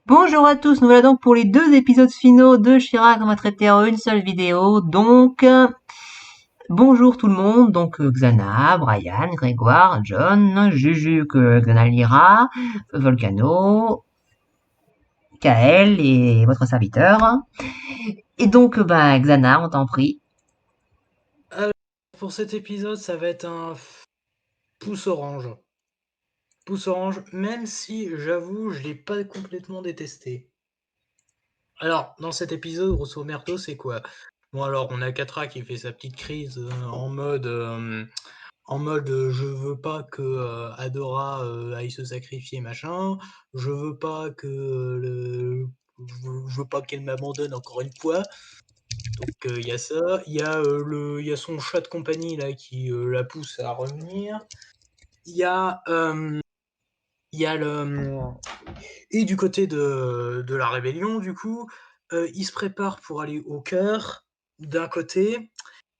Bonjour à tous, nous voilà donc pour les 2 épisodes finaux de Chirac, on va traiter en une seule vidéo. Donc, bonjour tout le monde, donc Xana, Brian, Grégoire, John, Juju, que Xana lira, Volcano, Kael et votre serviteur. Et donc, Xana, on t'en prie. Alors, pour cet épisode, ça va être un pouce orange. Pouce orange, même si j'avoue, je l'ai pas complètement détesté. Alors, dans cet épisode, grosso merdo, c'est quoi? Bon, alors, on a Katra qui fait sa petite crise en mode je veux pas que Adora aille se sacrifier, machin. Je veux pas que je veux pas qu'elle m'abandonne encore une fois. Donc il y a ça, il y a son chat de compagnie là qui la pousse à revenir. Il y a il y a le et du côté de la rébellion du coup, il se prépare pour aller au cœur d'un côté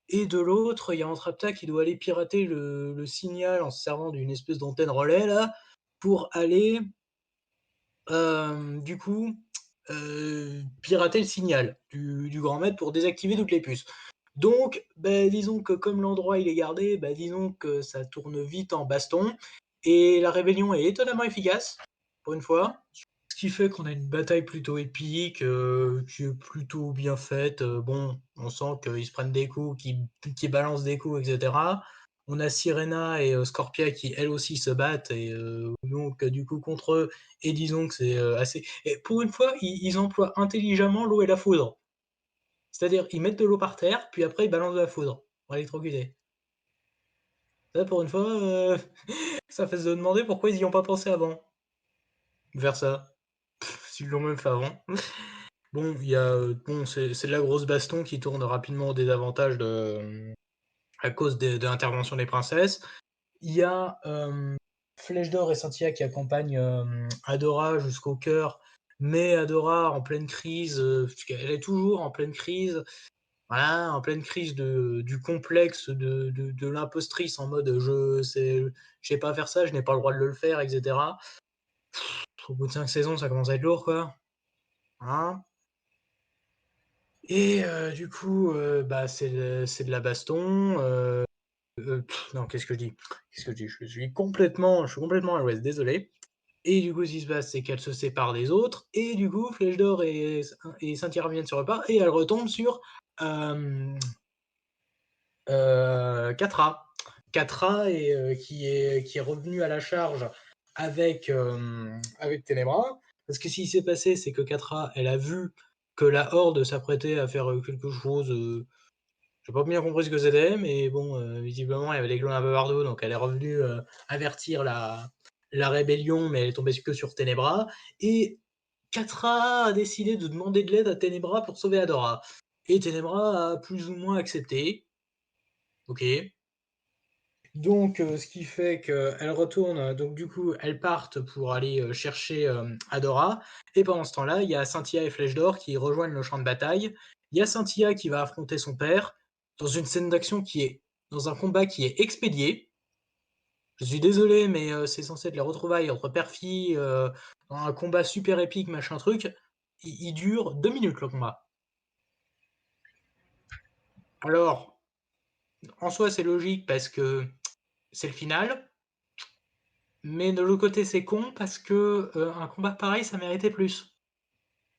et de l'autre, il y a Entrapta qui doit aller pirater le signal en se servant d'une espèce d'antenne relais là pour aller du coup pirater le signal du grand maître pour désactiver toutes les puces. Donc, disons que comme l'endroit il est gardé, disons que ça tourne vite en baston et la rébellion est étonnamment efficace pour une fois. Ce qui fait qu'on a une bataille plutôt épique, qui est plutôt bien faite. Bon, on sent qu'ils se prennent des coups, qu'ils balancent des coups, etc. On a Sirena et Scorpia qui elles aussi se battent et donc du coup contre eux. Et disons que c'est assez. Et pour une fois, ils emploient intelligemment l'eau et la foudre. C'est-à-dire, ils mettent de l'eau par terre, puis après ils balancent de la foudre pour électrocuter. Ça, pour une fois, ça fait se demander pourquoi ils y ont pas pensé avant. Vers ça, s'ils l'ont même fait avant. Bon, bon, c'est de la grosse baston qui tourne rapidement au désavantage à cause de l'intervention des princesses. Il y a Flèche d'Or et Cynthia qui accompagnent Adora jusqu'au cœur, mais Adora en pleine crise, puisqu'elle est toujours en pleine crise, voilà, en pleine crise du complexe de l'impostrice en mode je sais pas faire ça, je n'ai pas le droit de le faire, etc. Au bout de 5 saisons, ça commence à être lourd, quoi. Hein. Et du coup, c'est de la baston. Non, qu'est-ce que je dis? Qu'est-ce que je dis? Je suis complètement à l'ouest, désolé. Et du coup, ce qui se passe, c'est qu'elle se sépare des autres. Et du coup, Flèche d'Or et Cynthia reviennent sur le pas. Et elle retombe sur euh, Catra. Catra qui est revenu à la charge avec Ténébra. Parce que ce qui s'est passé, c'est que Catra, elle a vu que la Horde s'apprêtait à faire quelque chose. J'ai pas bien compris ce que c'était, mais bon, visiblement, il y avait des clones un peu partout, donc elle est revenue avertir la rébellion, mais elle est tombée que sur Ténébra. Et Catra a décidé de demander de l'aide à Ténébra pour sauver Adora. Et Ténébra a plus ou moins accepté. Ok. Donc, ce qui fait qu'elle retourne, donc du coup, elles partent pour aller chercher Adora. Et pendant ce temps-là, il y a Cynthia et Flèche d'Or qui rejoignent le champ de bataille. Il y a Cynthia qui va affronter son père dans une scène d'action dans un combat qui est expédié. Je suis désolé, mais c'est censé être les retrouvailles entre père-fille, dans un combat super épique, machin truc. Il dure 2 minutes le combat. Alors, en soi, c'est logique parce que c'est le final. Mais de l'autre côté, c'est con parce que un combat pareil, ça méritait plus.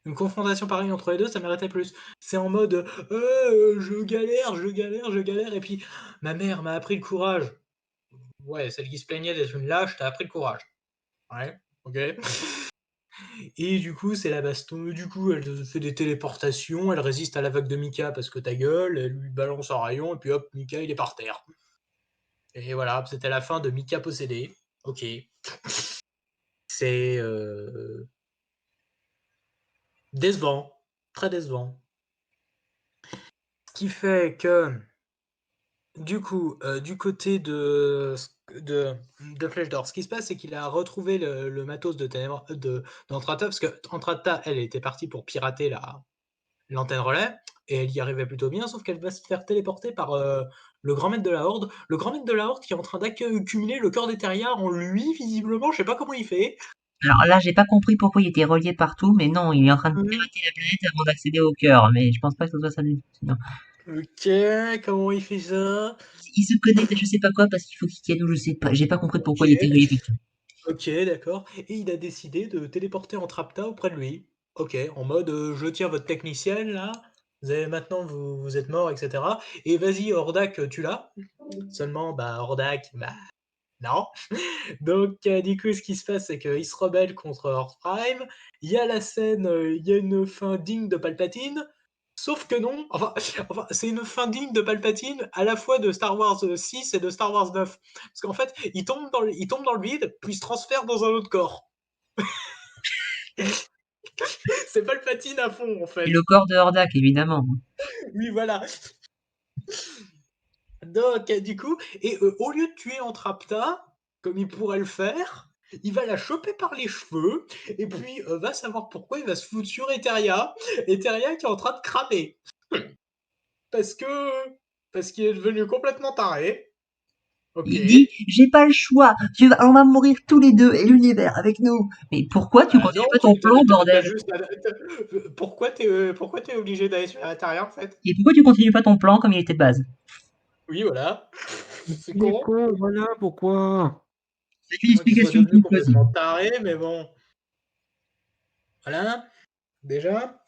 Une confrontation pareille entre les deux, ça méritait plus. C'est en mode je galère, je galère, je galère, et puis ma mère m'a appris le courage. Ouais, celle qui se plaignait d'être une lâche, t'as appris le courage. Ouais, ok. Et du coup, c'est la baston. Du coup, elle fait des téléportations, elle résiste à la vague de Mika parce que ta gueule, elle lui balance un rayon, et puis hop, Mika il est par terre. Et voilà, c'était la fin de Mika possédé. Ok. C'est décevant, très décevant. Ce qui fait que, du coup, du côté de, de Flèche d'Or, ce qui se passe, c'est qu'il a retrouvé le matos d'Entrata, parce que Entrata, elle était partie pour pirater l'antenne relais, et elle y arrivait plutôt bien, sauf qu'elle va se faire téléporter par le grand maître de la Horde. Le grand maître de la Horde qui est en train d'accumuler le cœur des terriens en lui, visiblement, je sais pas comment il fait. Alors là, j'ai pas compris pourquoi il était relié partout, mais non, il est en train de Mmh. pirater la planète avant d'accéder au cœur, mais je pense pas que ce soit ça du tout, sinon. OK, comment il fait ça? Il se connecte à je sais pas quoi parce qu'il faut qu'il tienne ou je sais pas. J'ai pas compris pourquoi il était OK, relié partout. OK, d'accord et il a décidé de téléporter Entrapta auprès de lui. OK, en mode, «Je tiens votre technicienne là, vous avez maintenant vous êtes mort et cetera et vas-y Hordak, tu l'as?» Seulement, bah, Hordak, bah, non. Donc du coup, ce qui se passe, c'est qu'il se rebelle contre Earth Prime. Il y a la scène, il y a une fin digne de Palpatine, sauf que non. Enfin, enfin, c'est une fin digne de Palpatine à la fois de Star Wars 6 et de Star Wars 9. Parce qu'en fait, il tombe dans le vide, puis il se transfère dans un autre corps. C'est Palpatine à fond, en Et le fait. corps de Hordak, évidemment. Oui, voilà. Donc, du coup, au lieu de tuer Entrapta, comme il pourrait le faire, il va la choper par les cheveux, et puis va savoir pourquoi il va se foutre sur Eteria, Eteria qui est en train de cramer. Parce que parce qu'il est devenu complètement taré. Ok. Il dit, j'ai pas le choix, on va mourir tous les deux et l'univers avec nous. Mais pourquoi tu Bah continues non, pas ton plan, t'as bordel? juste. Pourquoi t'es obligé d'aller sur Eteria en fait? Et pourquoi tu continues pas ton plan comme il était de base? Oui, voilà. C'est Il est con. con, voilà pourquoi. C'est une Moi qu'il soit explication devenu toute plausible. complètement taré, mais bon. Voilà, déjà.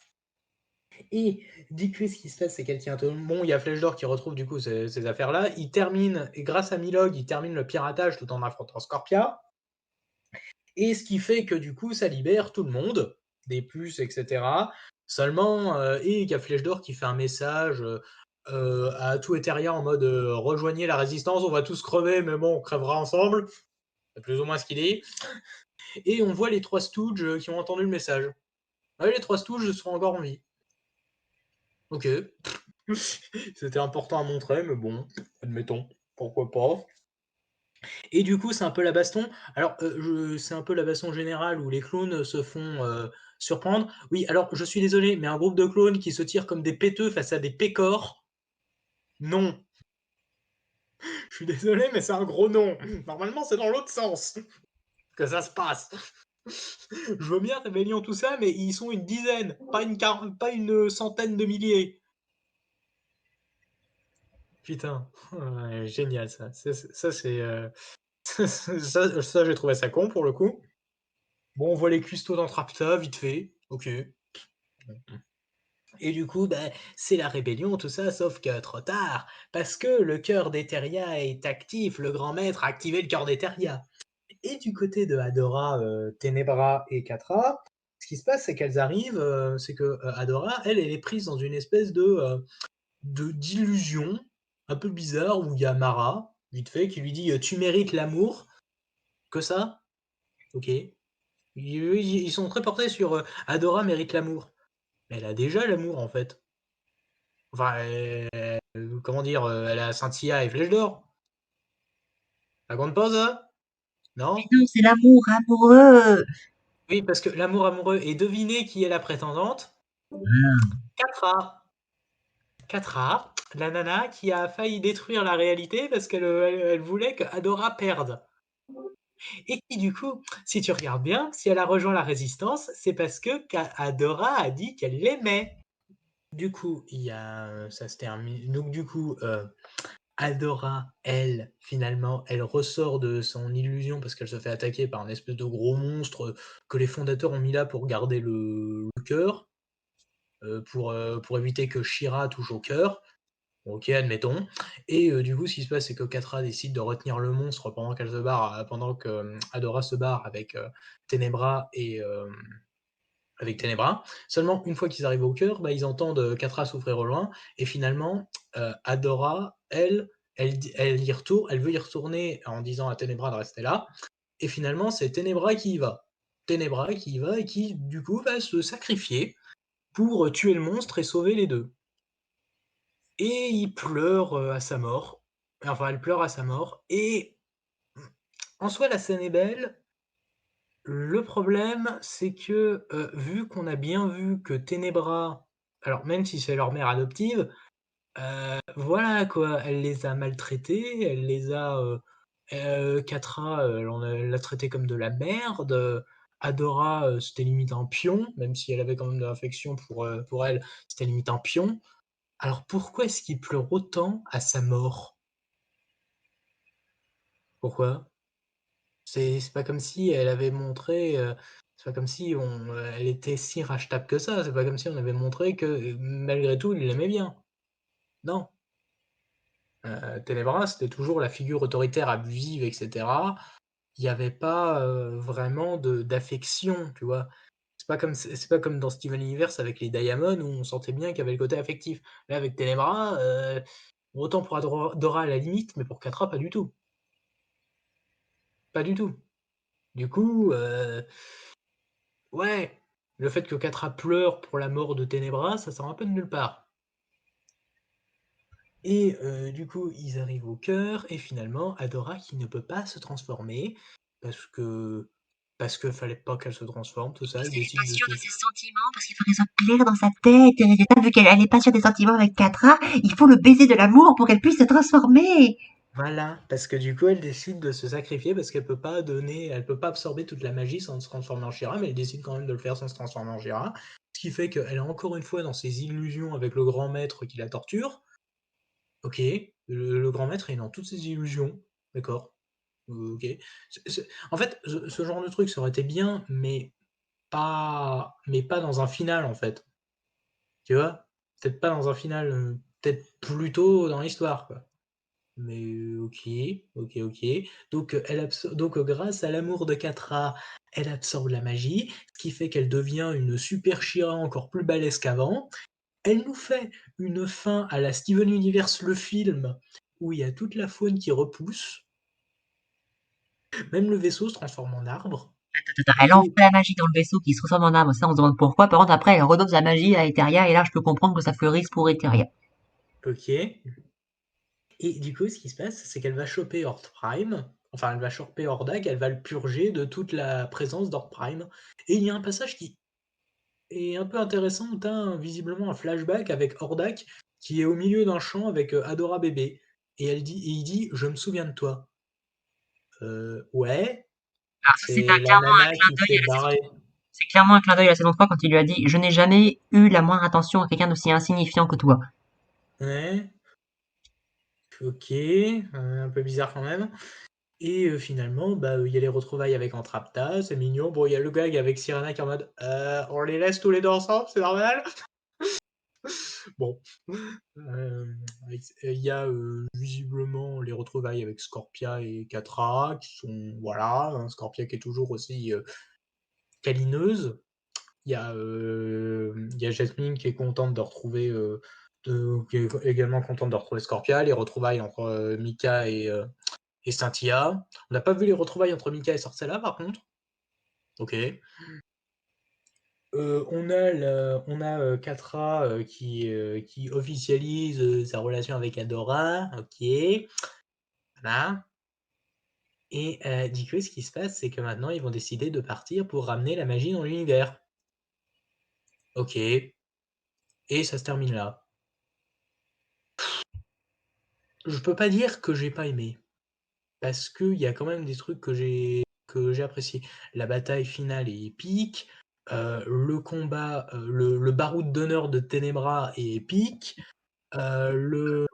Et du coup, ce qui se passe, c'est qu'elle tient tout le monde. Il y a Flèche d'Or qui retrouve du coup ces affaires-là. Il termine, et grâce à Milog, il termine le piratage tout en affrontant Scorpia. Et ce qui fait que du coup, ça libère tout le monde, des puces, etc. Seulement, et il y a Flèche d'Or qui fait un message à tout Eteria en mode rejoignez la résistance, on va tous crever, mais bon, on crèvera ensemble. C'est plus ou moins ce qu'il dit. Et on voit les trois Stooges qui ont entendu le message. Ah oui, les trois Stooges sont encore en vie. Ok. C'était important à montrer, mais bon, admettons, pourquoi pas. Et du coup, c'est un peu la baston. Alors, c'est un peu la baston générale où les clones se font surprendre. Oui, alors, je suis désolé, mais un groupe de clones qui se tirent comme des péteux face à des pécores, non. Je suis désolé, mais c'est un gros non. Normalement, c'est dans l'autre sens que ça se passe. Je veux bien rébellion tout ça, mais ils sont une dizaine, pas une centaine de milliers. Putain, ouais, génial ça. Ça, c'est ça, j'ai trouvé ça con pour le coup. Bon, on voit les custos d'Entrapta, vite fait. Ok. Et du coup, bah, c'est la rébellion, tout ça, sauf que trop tard. Parce que le cœur d'Eteria est actif, le grand maître a activé le cœur d'Eteria. Et du côté de Adora, Ténébra et Catra, ce qui se passe, c'est qu'elles arrivent, c'est que Adora, elle est prise dans une espèce d'illusion un peu bizarre où il y a Mara, vite fait, qui lui dit tu mérites l'amour. Que ça? Ok. Ils sont très portés sur Adora mérite l'amour. Mais elle a déjà l'amour en fait. Enfin, comment dire, elle a Cynthia et Flèche d'Or. Ça compte pas ça? Mais Non? non, c'est l'amour amoureux. Oui, parce que l'amour amoureux. Et devinez qui est la prétendante? Catra. Catra, la nana qui a failli détruire la réalité parce qu'elle voulait que Adora perde. Et qui du coup, si tu regardes bien, si elle a rejoint la résistance, c'est parce que Adora a dit qu'elle l'aimait. Du coup, il y a ça se termine. Donc du coup, Adora, elle, finalement, elle ressort de son illusion parce qu'elle se fait attaquer par un espèce de gros monstre que les fondateurs ont mis là pour garder le cœur, pour éviter que Shira touche au cœur. Bon, ok, admettons. Et du coup, ce qui se passe, c'est que Catra décide de retenir le monstre pendant qu'elle se barre, pendant que Adora se barre avec Ténébra et avec Ténébra. Seulement, une fois qu'ils arrivent au cœur, bah, ils entendent Catra souffrir au loin. Et finalement, Adora, elle y retourne, elle veut y retourner en disant à Ténébra de rester là. Et finalement, c'est Ténébra qui y va. Ténébra qui y va et qui, du coup, va se sacrifier pour tuer le monstre et sauver les deux. Et il pleure à sa mort. Enfin, elle pleure à sa mort. Et en soi, la scène est belle. Le problème, c'est que, vu qu'on a bien vu que Ténébra, alors même si c'est leur mère adoptive, voilà quoi, elle les a maltraités, Catra, elle l'a traité comme de la merde, Adora, c'était limite un pion, même si elle avait quand même de l'affection pour elle, c'était limite un pion. Alors pourquoi est-ce qu'il pleure autant à sa mort? Pourquoi? C'est pas comme si elle avait montré, c'est pas comme si elle était si rachetable que ça. C'est pas comme si on avait montré que, malgré tout, il l'aimait bien. Non. Ténébras, c'était toujours la figure autoritaire abusive et cetera. Il y avait pas, vraiment d'affection, tu vois? C'est pas comme dans Steven Universe avec les Diamond où on sentait bien qu'il y avait le côté affectif. Là, avec Ténébras, autant pour Dora à la limite, mais pour Catra, pas du tout. Pas du tout. Du coup, ouais, le fait que Catra pleure pour la mort de Ténébras, ça sort un peu de nulle part. Et du coup, ils arrivent au cœur et finalement, Adora qui ne peut pas se transformer parce que fallait pas qu'elle se transforme, tout ça, Parce il qu'elle est pas décide de sûre se de ses sentiments, parce qu'il faut qu'ils soient clairs dans sa tête. Et résultat, vu qu'elle est pas sûre des sentiments avec Catra, il faut le baiser de l'amour pour qu'elle puisse se transformer. voilà, parce que du coup, elle décide de se sacrifier parce qu'elle peut pas donner elle peut pas absorber toute la magie sans se transformer en She-Ra, mais elle décide quand même de le faire sans se transformer en She-Ra. Ce qui fait qu'elle est encore une fois dans ses illusions avec le grand maître qui la torture. OK, le grand maître est dans toutes ses illusions, d'accord, OK. En fait, ce genre de truc, ça aurait été bien, mais pas dans un final, en fait, tu vois? Peut-être pas dans un final, peut-être plus tôt dans l'histoire, quoi. Mais OK, OK, OK. Donc, grâce à l'amour de Catra, elle absorbe la magie, ce qui fait qu'elle devient une super She-Ra encore plus balèze qu'avant. Elle nous fait une fin à la Steven Universe, le film, où il y a toute la faune qui repousse. Même le vaisseau se transforme en arbre. Elle Et envoie la magie dans le vaisseau qui se transforme en arbre, ça on se demande pourquoi. Par contre, après, elle redose la magie à Eteria, et là, je peux comprendre que ça fleurisse pour Eteria. OK. Et du coup, ce qui se passe, c'est qu'elle va choper Horde Prime, enfin, elle va choper Hordak, elle va le purger de toute la présence d'Horde Prime. Et il y a un passage qui est un peu intéressant, où tu visiblement un flashback avec Hordak qui est au milieu d'un champ avec Adora bébé. Et il dit: «Je me souviens de toi». Ouais, Alors ça, c'est la nana qui s'est barrée. c'est clairement un clin d'œil à la saison 3 quand il lui a dit: je n'ai jamais eu la moindre attention à quelqu'un d'aussi insignifiant que toi. Ouais, OK, un peu bizarre quand même. Et finalement, bah, il y a les retrouvailles avec Entrapta, c'est mignon. Bon, il y a le gag avec Sirena qui est en mode: on les laisse tous les 2 ensemble, c'est normal?» Bon, il y a, visiblement les retrouvailles avec Scorpia et Catra qui sont voilà, Scorpia qui est toujours aussi, câlineuse. Il y a Jasmine qui est contente de retrouver, qui est également contente de retrouver Scorpia. Les retrouvailles entre, Mika et Cynthia. On n'a pas vu les retrouvailles entre Mika et Sorcella par contre. OK. Catra, qui officialise, sa relation avec Adora. OK. Voilà. Et du coup, ce qui se passe, c'est que maintenant, ils vont décider de partir pour ramener la magie dans l'univers. OK. Et ça se termine là. Je peux pas dire que j'ai pas aimé, parce qu'il y a quand même des trucs que j'ai appréciés. La bataille finale est épique, le combat, le baroud d'honneur de Ténébras est épique, la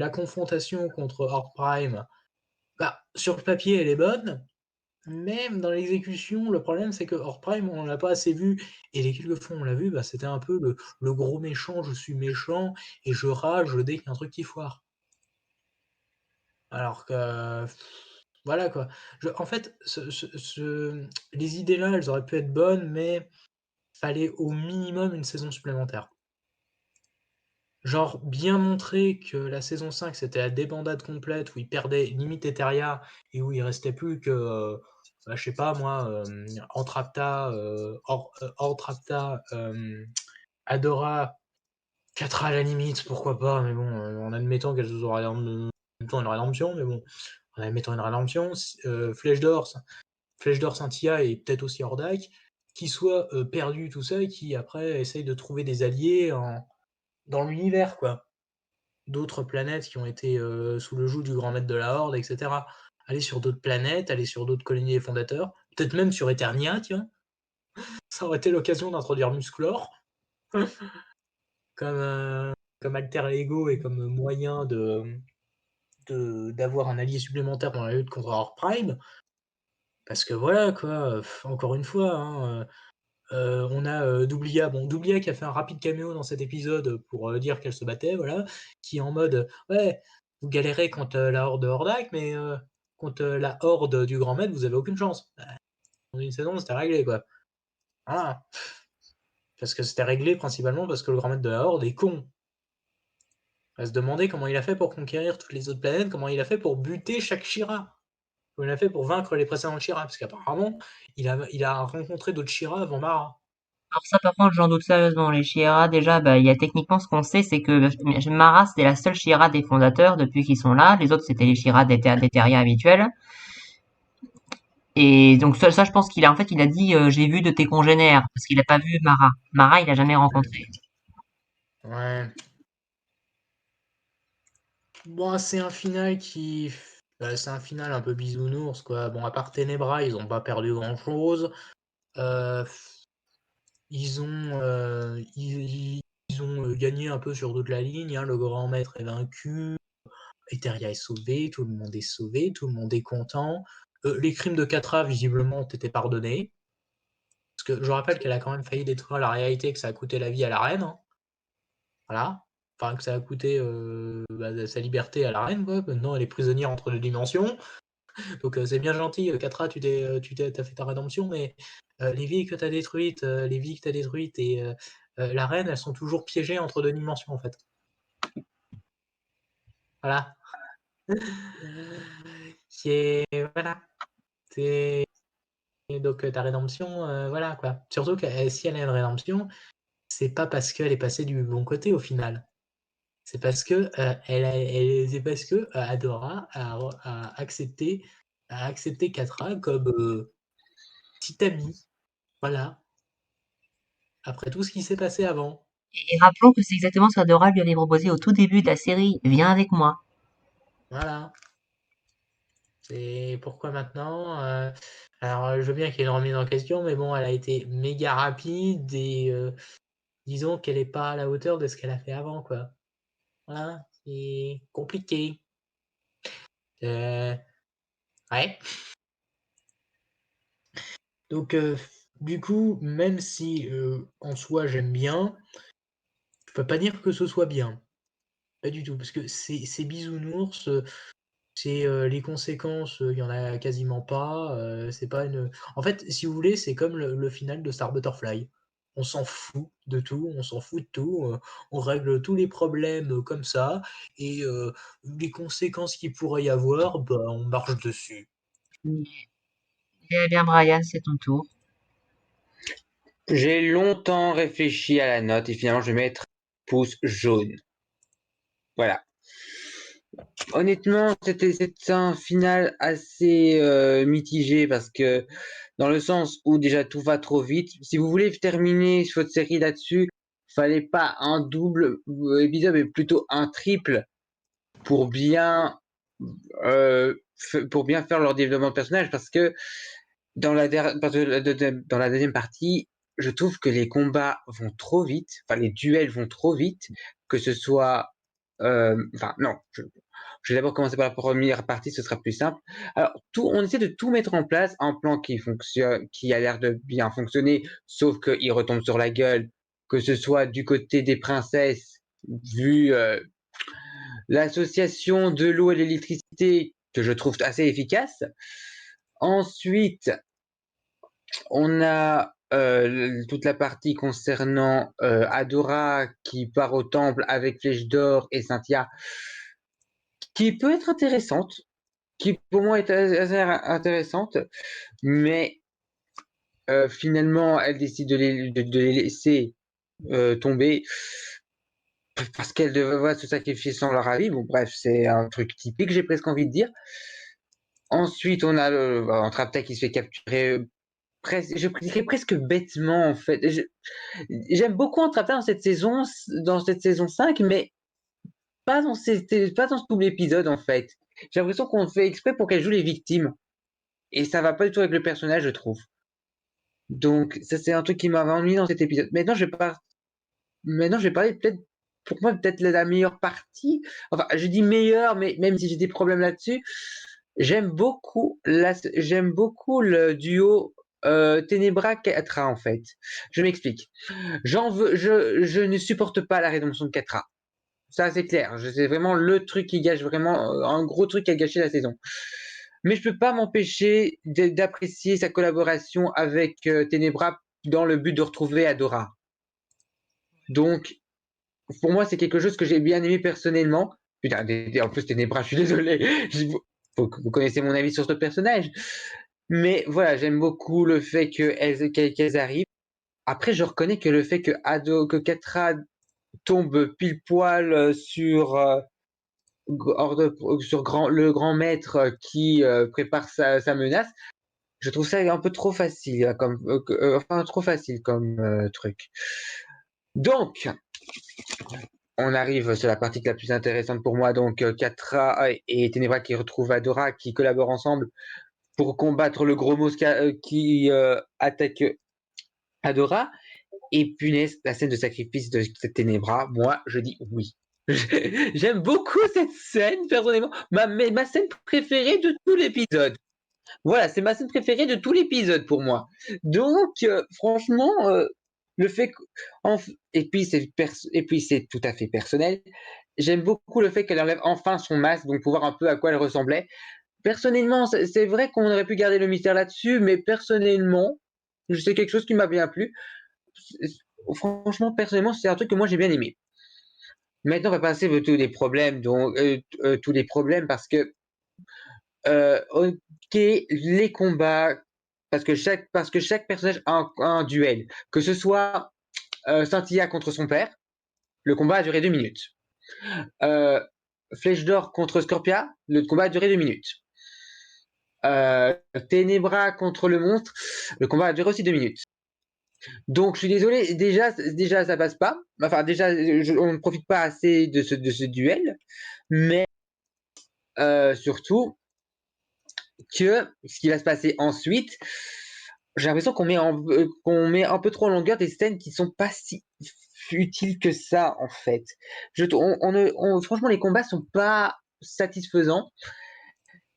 confrontation contre Horde Prime, bah, sur le papier, elle est bonne, même dans l'exécution, le problème, c'est que Horde Prime, on l'a pas assez vu et les quelques fois où on l'a vu, bah, c'était un peu le gros méchant, je suis méchant et je rage dès qu'il y a un truc qui foire. Alors que voilà quoi. En fait, les idées là, elles auraient pu être bonnes, mais fallait au minimum une saison supplémentaire. Genre bien montrer que la saison 5 c'était la débandade complète où ils perdaient limite Eteria et où il restait plus que, bah, je sais pas moi, Entrapta, Entrapta, Adora, Catra à la limite, pourquoi pas, mais bon, en admettant qu'elles auraient en même temps une rédemption, mais bon, en admettant une rédemption, Flèche d'or, Cynthia et peut-être aussi Hordak, qui soient perdus, tout ça, et qui après essayent de trouver des alliés dans l'univers, quoi. D'autres planètes qui ont été sous le joug du grand maître de la Horde, etc. Aller sur d'autres planètes, aller sur d'autres colonies des fondateurs, peut-être même sur Eternia, tiens. Ça aurait été l'occasion d'introduire Musclor comme alter ego et comme moyen d'avoir un allié supplémentaire dans la lutte contre Horde Prime. Parce que voilà, quoi, encore une fois, hein, on a Doublia. Bon, Doublia qui a fait un rapide caméo dans cet épisode pour dire qu'elle se battait, voilà, qui est en mode ouais, vous galérez contre la Horde de Hordak, mais contre la Horde du Grand Maître, vous avez aucune chance. En une saison, c'était réglé, quoi. Voilà. Parce que c'était réglé principalement parce que le Grand Maître de la Horde est con. On va se demander comment il a fait pour conquérir toutes les autres planètes, comment il a fait pour buter chaque Shira. Comment il a fait pour vaincre les précédents Shira, parce qu'apparemment, il a rencontré d'autres Shira avant Mara. Alors ça, par contre, j'en doute sérieusement. Les Shira, déjà, bah, il y a techniquement ce qu'on sait, c'est que Mara, c'était la seule Shira des fondateurs depuis qu'ils sont là. Les autres, c'était les Shira des terriens habituels. Et donc ça, je pense en fait, il a dit j'ai vu de tes congénères parce qu'il a pas vu Mara. Mara, il a jamais rencontré. Ouais. Bon, c'est un final c'est un final un peu bisounours, quoi. Bon, à part Ténébra, ils ont pas perdu grand-chose. Euh, ils ont, ils ont gagné un peu sur toute la ligne, hein. Le Grand Maître est vaincu, Eteria est sauvé, tout le monde est sauvé, tout le monde est content. Les crimes de Catra, visiblement, ont été pardonnés. Parce que je rappelle qu'elle a quand même failli détruire la réalité, que ça a coûté la vie à la reine, hein. Voilà. Enfin, que ça a coûté sa liberté à la reine, quoi. Maintenant, elle est prisonnière entre deux dimensions. Donc, c'est bien gentil, Catra, t'as fait ta rédemption, mais les vies que t'as détruites, et la reine, elles sont toujours piégées entre deux dimensions, en fait. Voilà. C'est voilà. C'est donc ta rédemption, voilà quoi. Surtout que si elle a une rédemption, c'est pas parce qu'elle est passée du bon côté au final. C'est parce que c'est parce que Adora a accepté Catra comme petit ami. Voilà. Après tout ce qui s'est passé avant. Et rappelons que c'est exactement ce qu'Adora lui avait proposé au tout début de la série. Viens avec moi. Voilà. C'est pourquoi maintenant. Alors, je veux bien qu'il y ait une remise en question, mais bon, elle a été méga rapide et disons qu'elle n'est pas à la hauteur de ce qu'elle a fait avant, quoi. Voilà, c'est compliqué. Ouais. Donc, du coup, même si en soi j'aime bien, je peux pas dire que ce soit bien. Pas du tout, parce que c'est bisounours, c'est les conséquences, il y en a quasiment pas. C'est pas une. En fait, si vous voulez, c'est comme le final de Star Butterfly. On s'en fout de tout, on s'en fout de tout, on règle tous les problèmes comme ça, et les conséquences qu'il pourrait y avoir, bah, on marche dessus. Eh bien, Brian, c'est ton tour. J'ai longtemps réfléchi à la note et finalement je vais mettre pouce jaune. Voilà. Honnêtement, c'est un final assez mitigé parce que dans le sens où déjà tout va trop vite. Si vous voulez terminer votre série là-dessus, fallait pas un double épisode, mais plutôt un triple pour bien faire leur développement de personnage parce que dans dans la deuxième partie, je trouve que les combats vont trop vite, enfin les duels vont trop vite, que ce soit, enfin non, je vais d'abord commencer par la première partie, ce sera plus simple. Alors on essaie de tout mettre en place, un plan qui fonctionne, qui a l'air de bien fonctionner, sauf qu'il retombe sur la gueule, que ce soit du côté des princesses, vu l'association de l'eau et l'électricité que je trouve assez efficace. Ensuite, on a toute la partie concernant Adora qui part au temple avec Flèche d'Or et Cynthia, qui peut être intéressante, qui pour moi est assez intéressante, mais finalement elle décide de les laisser tomber parce qu'elle devait se sacrifier sans leur avis. Bon bref, c'est un truc typique, j'ai presque envie de dire. Ensuite, on a un Trapta qui se fait capturer je dirais presque bêtement en fait. J'aime beaucoup Entrapta dans cette saison 5, mais pas dans ce double épisode en fait. J'ai l'impression qu'on fait exprès pour qu'elle joue les victimes. et ça va pas du tout avec le personnage, je trouve. Donc ça, c'est un truc qui m'avait ennuyé dans cet épisode. Maintenant, je vais parler peut-être, pour moi, peut-être la meilleure partie. Enfin, je dis meilleure, mais même si j'ai des problèmes là-dessus, j'aime beaucoup le duo Ténébra Catra, en fait. Je m'explique. Je ne supporte pas la rédemption de Catra. Ça, c'est clair. C'est vraiment le truc qui gâche vraiment, un gros truc qui a gâché la saison. Mais je peux pas m'empêcher d'apprécier sa collaboration avec Ténébra dans le but de retrouver Adora. Donc, pour moi, c'est quelque chose que j'ai bien aimé personnellement. Putain, en plus, Ténébra, je suis désolé. Vous connaissez mon avis sur ce personnage. Mais voilà, j'aime beaucoup le fait qu'elles arrivent. Après, je reconnais que le fait que Catra tombe pile poil sur le grand maître qui prépare sa menace, je trouve ça un peu trop facile, enfin trop facile comme truc. Donc, on arrive sur la partie la plus intéressante pour moi. Donc, Catra et Ténébra qui retrouvent Adora, qui collaborent ensemble pour combattre le gros monstre qui attaque Adora. Et punaise, la scène de sacrifice de Ténébra, moi, je dis oui. J'aime beaucoup cette scène, personnellement. Ma scène préférée de tout l'épisode. Voilà, c'est ma scène préférée de tout l'épisode pour moi. Donc, franchement, le fait que, et puis c'est tout à fait personnel. J'aime beaucoup le fait qu'elle enlève enfin son masque, donc pour voir un peu à quoi elle ressemblait. Personnellement, c'est vrai qu'on aurait pu garder le mystère là-dessus, mais personnellement, c'est quelque chose qui m'a bien plu. Franchement, personnellement, c'est un truc que moi j'ai bien aimé. Maintenant, on va passer à tous les problèmes, tous les problèmes parce que ok, les combats, parce que chaque personnage a un duel, que ce soit Scintilla contre son père, le combat a duré 2 minutes. Flèche d'or contre Scorpia, le combat a duré 2 minutes. Ténébra contre le monstre, le combat a duré aussi 2 minutes. Donc je suis désolé, déjà ça passe pas. Enfin déjà, on ne profite pas assez de ce duel, mais surtout que ce qui va se passer ensuite, j'ai l'impression qu'on met un peu trop en longueur des scènes qui sont pas si utiles que ça en fait. Franchement, les combats sont pas satisfaisants.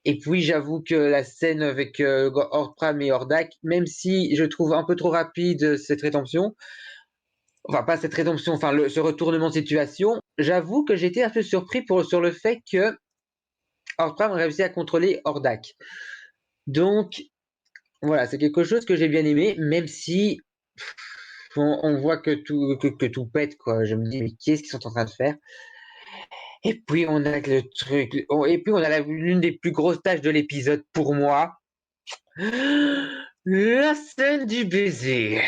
Et puis j'avoue que la scène avec Orpram et Hordak, même si je trouve un peu trop rapide cette rédemption, enfin pas cette rédemption, enfin ce retournement de situation, j'avoue que j'étais un peu surpris sur le fait que Orpram réussit à contrôler Hordak. Donc voilà, c'est quelque chose que j'ai bien aimé, même si on voit que tout pète, quoi. Je me dis, mais qu'est-ce qu'ils sont en train de faire? Et puis on a le truc, et puis on a l'une des plus grosses tâches de l'épisode pour moi, la scène du baiser.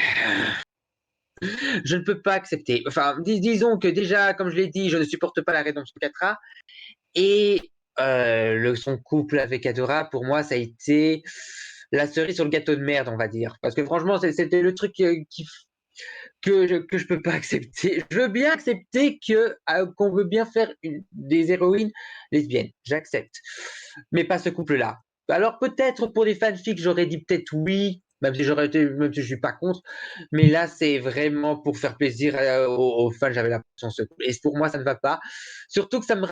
Je ne peux pas accepter. Enfin, disons que déjà, comme je l'ai dit, je ne supporte pas la rédemption 4A. Et son couple avec Adora, pour moi, ça a été la cerise sur le gâteau de merde, on va dire. Parce que franchement, c'était le truc que je peux pas accepter. Je veux bien accepter qu'on veut bien faire des héroïnes lesbiennes. J'accepte. Mais pas ce couple-là. Alors peut-être pour des fanfics, j'aurais dit peut-être oui, même si je suis pas contre. Mais là, c'est vraiment pour faire plaisir aux fans. J'avais l'impression ce couple. Et pour moi, ça ne va pas. Surtout que ça me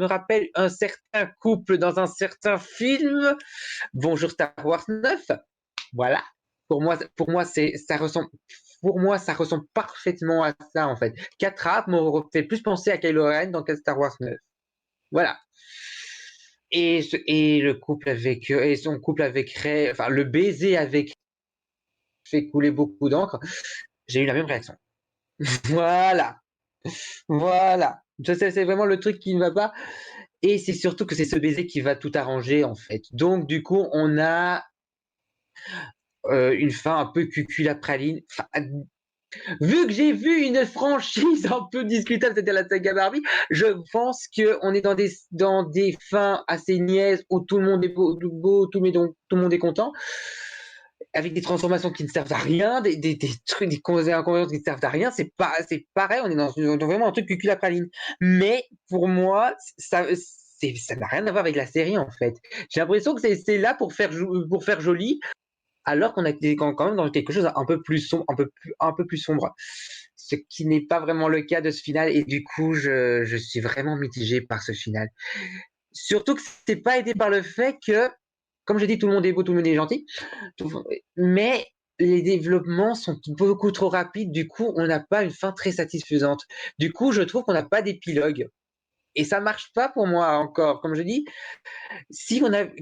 rappelle un certain couple dans un certain film. Bonjour Star Wars 9. Voilà. Pour moi, ça ressemble parfaitement à ça, en fait. 4A m'aurait fait plus penser à Kylo Ren dans Star Wars 9. Voilà. Et le couple avec et son couple avec Rey, enfin le baiser avec fait couler beaucoup d'encre. J'ai eu la même réaction. Voilà, voilà. C'est vraiment le truc qui ne va pas. Et c'est surtout que c'est ce baiser qui va tout arranger en fait. Donc du coup, on a une fin un peu cuculapraline. Vu que j'ai vu une franchise un peu discutable, c'était la saga Barbie, je pense qu'on est dans des fins assez niaises où tout le monde est beau, tout le monde est content, avec des transformations qui ne servent à rien, des trucs, des inconvénients qui ne servent à rien. C'est pareil, on est dans vraiment un truc cuculapraline. Mais pour moi, ça n'a rien à voir avec la série en fait. J'ai l'impression que c'est là pour faire joli, alors qu'on a été quand même dans quelque chose un peu plus sombre, un peu plus sombre. Ce qui n'est pas vraiment le cas de ce final, et du coup, je suis vraiment mitigé par ce final. Surtout que c'est pas aidé par le fait que, comme j'ai dit, tout le monde est beau, tout le monde est gentil, mais les développements sont beaucoup trop rapides, du coup, on n'a pas une fin très satisfaisante. Du coup, je trouve qu'on n'a pas d'épilogue. Et ça marche pas pour moi encore. Comme je dis, si on avait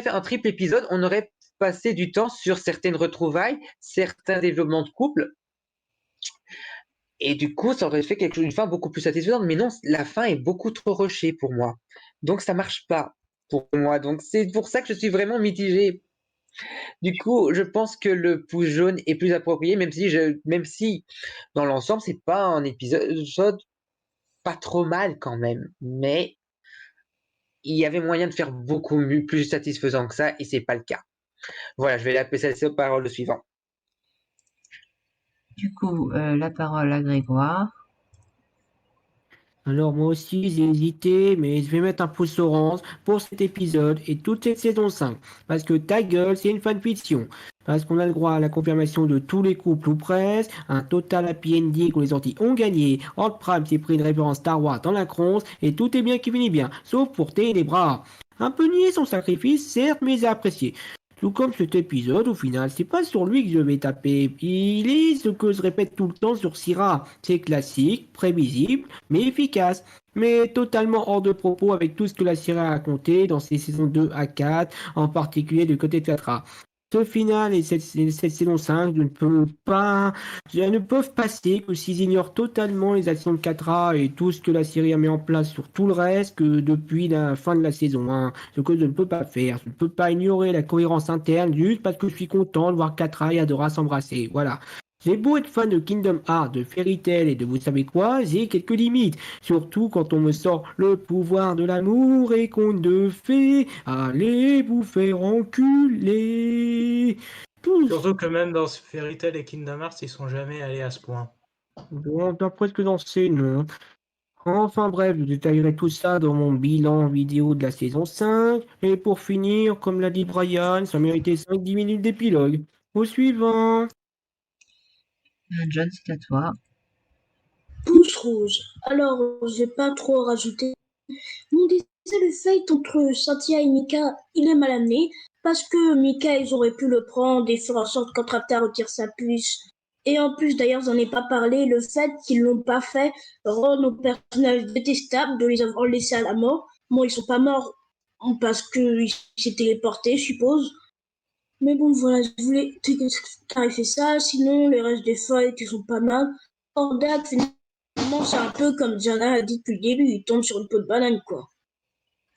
fait un triple épisode, on aurait passé du temps sur certaines retrouvailles, certains développements de couple, et du coup, ça aurait fait une fin beaucoup plus satisfaisante. Mais non, la fin est beaucoup trop rushée pour moi. Donc ça marche pas pour moi. Donc c'est pour ça que je suis vraiment mitigé. Du coup, je pense que le pouce jaune est plus approprié, même si dans l'ensemble, c'est pas un épisode pas trop mal quand même. Mais il y avait moyen de faire beaucoup plus satisfaisant que ça, et c'est pas le cas. Voilà, je vais passer la parole au suivant. Du coup, la parole à Grégoire. Alors moi aussi j'ai hésité, mais je vais mettre un pouce orange pour cet épisode et toute cette saison 5. Parce que Ta Gueule, c'est une fanfiction. Parce qu'on a le droit à la confirmation de tous les couples ou presque, un total happy ending où les Antilles ont gagné, Hot Prime s'est pris une référence Star Wars dans la cronce, et tout est bien qui finit bien, sauf pour Ténébras. Un peu nier son sacrifice, certes, mais apprécié. Tout comme cet épisode, au final, c'est pas sur lui que je vais taper. Il est ce que je répète tout le temps sur Syrah. C'est classique, prévisible, mais efficace. Mais totalement hors de propos avec tout ce que la série a raconté dans ses saisons 2 à 4, en particulier du côté de Catra. Ce final et cette saison 5 ne peuvent passer que s'ils ignorent totalement les actions de Catra et tout ce que la série a mis en place sur tout le reste que depuis la fin de la saison 1. Ce que je ne peux pas faire. Je ne peux pas ignorer la cohérence interne juste parce que je suis content de voir Catra et Adora s'embrasser. Voilà. J'ai beau être fan de Kingdom Hearts, de Fairy Tail et de vous savez quoi, j'ai quelques limites. Surtout quand on me sort le pouvoir de l'amour et conte de fées. Allez vous faire enculer. Surtout que même dans Fairy Tail et Kingdom Hearts, ils sont jamais allés à ce point. Bon, d'après ce que j'en sais, non. Enfin bref, je détaillerai tout ça dans mon bilan vidéo de la saison 5. Et pour finir, comme l'a dit Brian, ça méritait 5-10 minutes d'épilogue. Au suivant. John, c'est à toi. Pouce rouge. Alors, je vais pas trop rajouter. On disait le fight entre Satya et Mika, il est mal amené, parce que Mika, ils auraient pu le prendre et faire en sorte qu'Entrapta retire sa puce. Et en plus, d'ailleurs, j'en ai pas parlé, le fait qu'ils l'ont pas fait rend nos personnages détestables de les avoir laissés à la mort. Bon, ils sont pas morts parce qu'ils s'est téléportés, je suppose. Mais bon, voilà, je voulais clarifier ça. Sinon, les restes des fights, ils sont pas mal. Hordak, finalement, c'est un peu comme Jana a dit depuis le début, il tombe sur une peau de banane, quoi.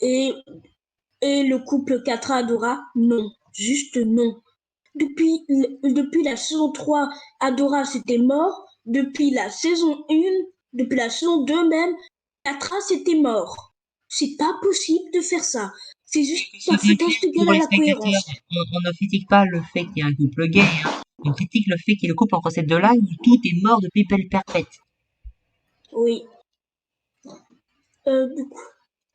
Et, et le couple Catra-Adora, non. Juste non. Depuis la saison 3, Adora c'était mort. Depuis la saison 1, depuis la saison 2 même, Catra c'était mort. C'est pas possible de faire ça. C'est juste un foutage de gueule Pour à les la spectateurs, cohérence. on ne critique pas le fait qu'il y ait un couple gay, hein. On critique le fait qu'il y ait le couple entre ces deux-là où tout est mort depuis belle perpète. Oui.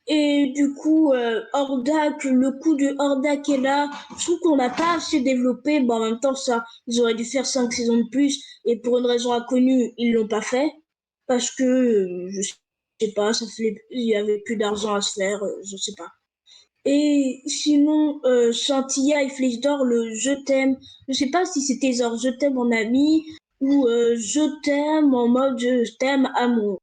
Du coup, Hordak, le coup de Hordak est là. Je trouve qu'on n'a pas assez développé. Bon, en même temps, ça, ils auraient dû faire 5 saisons de plus. Et pour une raison inconnue, ils l'ont pas fait. Parce que, je sais pas, il y avait plus d'argent à se faire, je sais pas. Et sinon, Chantilla et Flèche d'Or, le je t'aime. Je sais pas si c'était genre je t'aime en ami ou je t'aime en mode je t'aime amour.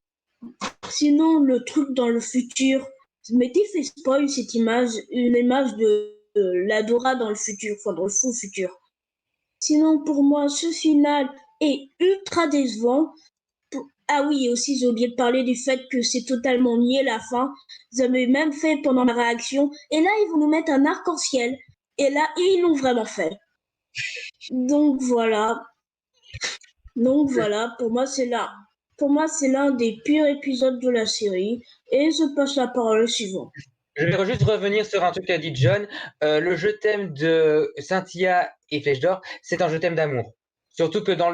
Sinon, le truc dans le futur, Smithy fait spoil cette image, une image de l'Adora dans le futur, enfin dans le faux futur. Sinon, pour moi, ce final est ultra décevant. Ah oui, et aussi j'ai oublié de parler du fait que c'est totalement nié la fin. Ils avaient même fait pendant la réaction. Et là, ils vont nous mettre un arc-en-ciel. Et là, ils l'ont vraiment fait. Donc voilà. Pour moi, c'est là. Pour moi, c'est l'un des pires épisodes de la série. Et je passe la parole au suivant. Je vais juste revenir sur un truc qu'a dit John. Le je t'aime de Cynthia et Flèche d'Or, c'est un je t'aime d'amour. Surtout que dans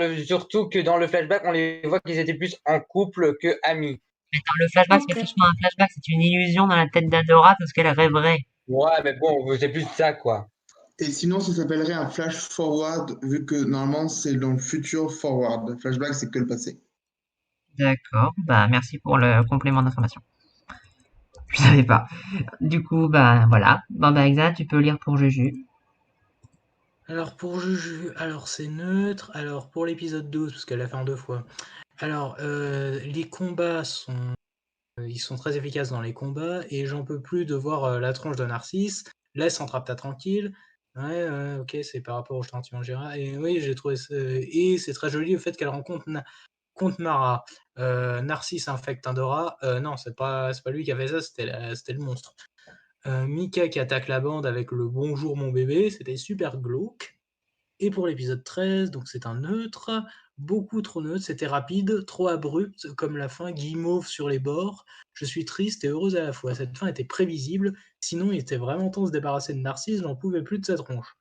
le flashback, on les voit qu'ils étaient plus en couple que amis. Mais attends, le flashback, c'est Ok. pas forcément un flashback, c'est une illusion dans la tête d'Adora parce qu'elle rêverait. Ouais, mais bon, c'est plus ça, quoi. Et sinon, ça s'appellerait un flash forward, vu que normalement c'est dans le futur forward. Flashback, c'est que le passé. D'accord, bah merci pour le complément d'information. Je savais pas. Du coup, bah voilà. Bon bah Exa, tu peux lire pour Juju. Alors pour Juju, alors c'est neutre. Alors pour l'épisode 12, parce qu'elle l'a fait en 2 fois. Alors les combats sont ils sont très efficaces dans les combats et j'en peux plus de voir la tronche de Narcisse. Laisse Entrapta tranquille. Ouais, ok, c'est par rapport au châtiment Gérard. Et oui, j'ai trouvé et c'est très joli le fait qu'elle rencontre contre Mara. Narcisse infecte Indora. Non, c'est pas lui qui a fait ça, c'était le monstre. Mika qui attaque la bande avec le bonjour mon bébé, c'était super glauque. Et pour l'épisode 13, donc c'est un neutre, beaucoup trop neutre, c'était rapide, trop abrupt, comme la fin, guimauve sur les bords. Je suis triste et heureuse à la fois. Cette fin était prévisible, sinon il était vraiment temps de se débarrasser de Narcisse, j'en pouvais plus de cette ronche.